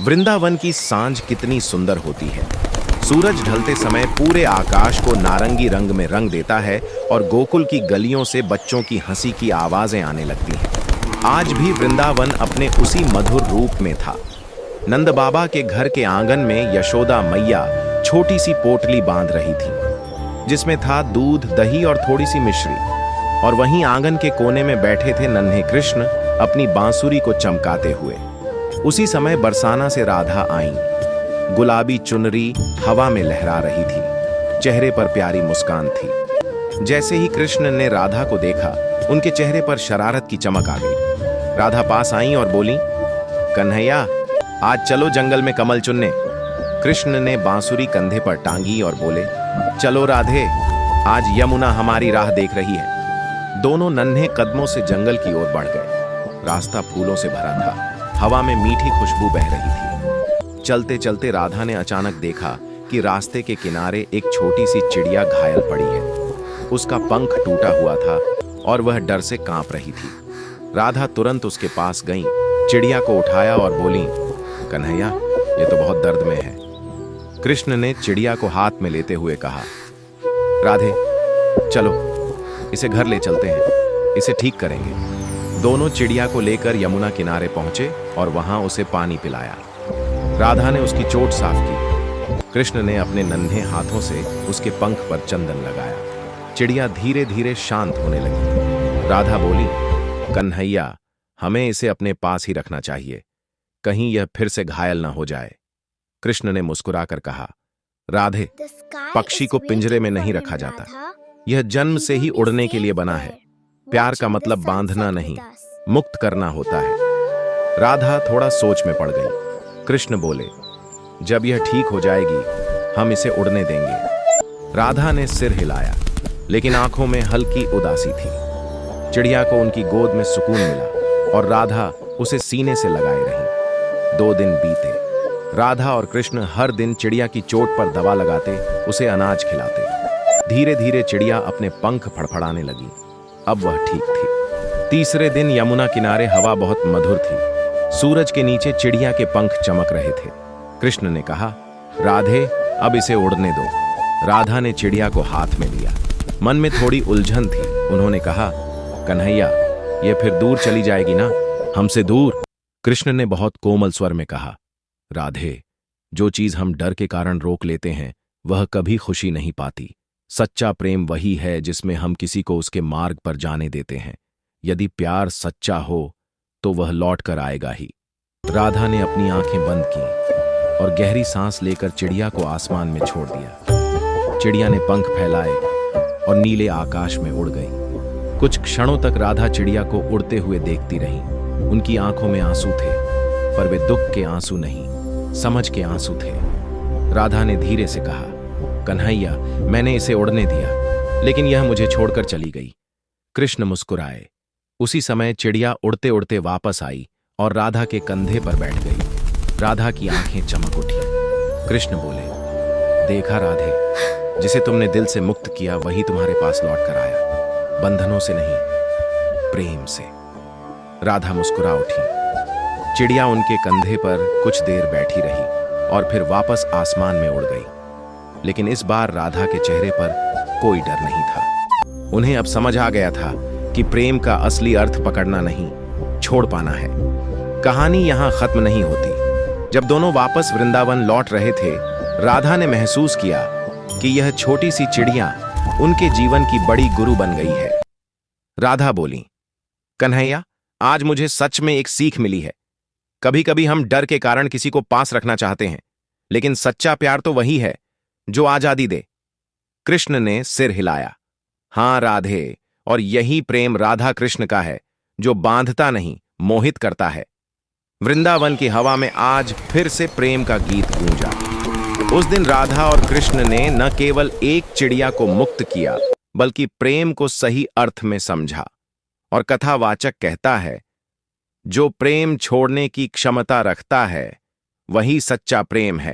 वृंदावन की सांझ कितनी सुंदर होती है। सूरज ढलते समय पूरे आकाश को नारंगी रंग में रंग देता है और गोकुल की गलियों से बच्चों की हंसी की आवाजें आने लगती हैं। आज भी वृंदावन अपने उसी मधुर रूप में था। नंद बाबा के घर के आंगन में यशोदा मैया छोटी सी पोटली बांध रही थी, जिसमें था दूध, दही और थोड़ी सी मिश्री। और वहीं आंगन के कोने में बैठे थे नन्हे कृष्ण अपनी बांसुरी को चमकाते हुए। उसी समय बरसाना से राधा आईं। गुलाबी चुनरी हवा में लहरा रही थी, चेहरे पर प्यारी मुस्कान थी। जैसे ही कृष्ण ने राधा को देखा, उनके चेहरे पर शरारत की चमक आ गई। राधा पास आईं और बोली, कन्हैया, आज चलो जंगल में कमल चुनने। कृष्ण ने बांसुरी कंधे पर टांगी और बोले, चलो राधे, आज यमुना हमारी राह देख रही है। दोनों नन्हे कदमों से जंगल की ओर बढ़ गए। रास्ता फूलों से भरा था, हवा में मीठी खुशबू बह रही थी। चलते चलते राधा ने अचानक देखा कि रास्ते के किनारे एक छोटी सी चिड़िया घायल पड़ी है। उसका पंख टूटा हुआ था और वह डर से कांप रही थी। राधा तुरंत उसके पास गई, चिड़िया को उठाया और बोली, कन्हैया, ये तो बहुत दर्द में है। कृष्ण ने चिड़िया को हाथ में लेते हुए कहा, राधे, चलो इसे घर ले चलते हैं, इसे ठीक करेंगे। दोनों चिड़िया को लेकर यमुना किनारे पहुंचे और वहां उसे पानी पिलाया। राधा ने उसकी चोट साफ की। कृष्ण ने अपने नन्हे हाथों से उसके पंख पर चंदन लगाया। चिड़िया धीरे धीरे शांत होने लगी। राधा बोली, कन्हैया, हमें इसे अपने पास ही रखना चाहिए, कहीं यह फिर से घायल न हो जाए। कृष्ण ने मुस्कुराकर कहा, राधे, पक्षी को पिंजरे में नहीं रखा जाता, यह जन्म से ही उड़ने के लिए बना है। प्यार का मतलब बांधना नहीं, मुक्त करना होता है। राधा थोड़ा सोच में पड़ गई। कृष्ण बोले, जब यह ठीक हो जाएगी हम इसे उड़ने देंगे। राधा ने सिर हिलाया, लेकिन आंखों में हल्की उदासी थी। चिड़िया को उनकी गोद में सुकून मिला और राधा उसे सीने से लगाए रही। 2 दिन बीते। राधा और कृष्ण हर दिन चिड़िया की चोट पर दवा लगाते, उसे अनाज खिलाते। धीरे धीरे चिड़िया अपने पंख फड़फड़ाने लगी। अब वह ठीक थी। तीसरे दिन यमुना किनारे हवा बहुत मधुर थी। सूरज के नीचे चिड़िया के पंख चमक रहे थे। कृष्ण ने कहा, राधे, अब इसे उड़ने दो। राधा ने चिड़िया को हाथ में लिया। मन में थोड़ी उलझन थी। उन्होंने कहा, कन्हैया, ये फिर दूर चली जाएगी ना, हमसे दूर। कृष्ण ने बहुत कोमल स्वर में कहा, राधे, जो चीज हम डर के कारण रोक लेते हैं वह कभी खुशी नहीं पाती। सच्चा प्रेम वही है जिसमें हम किसी को उसके मार्ग पर जाने देते हैं। यदि प्यार सच्चा हो तो वह लौट कर आएगा ही। राधा ने अपनी आंखें बंद की और गहरी सांस लेकर चिड़िया को आसमान में छोड़ दिया। चिड़िया ने पंख फैलाए और नीले आकाश में उड़ गई। कुछ क्षणों तक राधा चिड़िया को उड़ते हुए देखती रही। उनकी आंखों में आंसू थे, पर वे दुख के आंसू नहीं, समझ के आंसू थे। राधा ने धीरे से कहा, कन्हैया, मैंने इसे उड़ने दिया, लेकिन यह मुझे छोड़कर चली गई। कृष्ण मुस्कुराए। उसी समय चिड़िया उड़ते उड़ते वापस आई और राधा के कंधे पर बैठ गई। राधा की आंखें चमक उठी। कृष्ण बोले, देखा राधे, जिसे तुमने दिल से मुक्त किया वही तुम्हारे पास लौट कर आया, बंधनों से नहीं, प्रेम से। राधा मुस्कुरा उठी। चिड़िया उनके कंधे पर कुछ देर बैठी रही और फिर वापस आसमान में उड़ गई। लेकिन इस बार राधा के चेहरे पर कोई डर नहीं था। उन्हें अब समझ आ गया था कि प्रेम का असली अर्थ पकड़ना नहीं, छोड़ पाना है। कहानी यहां खत्म नहीं होती। जब दोनों वापस वृंदावन लौट रहे थे, राधा ने महसूस किया कि यह छोटी सी चिड़िया उनके जीवन की बड़ी गुरु बन गई है। राधा बोली, कन्हैया, आज मुझे सच में एक सीख मिली है। कभी कभी हम डर के कारण किसी को पास रखना चाहते हैं, लेकिन सच्चा प्यार तो वही है जो आजादी दे। कृष्ण ने सिर हिलाया। हां राधे, और यही प्रेम राधा कृष्ण का है, जो बांधता नहीं, मोहित करता है। वृंदावन की हवा में आज फिर से प्रेम का गीत गूंजा। उस दिन राधा और कृष्ण ने न केवल एक चिड़िया को मुक्त किया, बल्कि प्रेम को सही अर्थ में समझा। और कथावाचक कहता है, जो प्रेम छोड़ने की क्षमता रखता है वही सच्चा प्रेम है।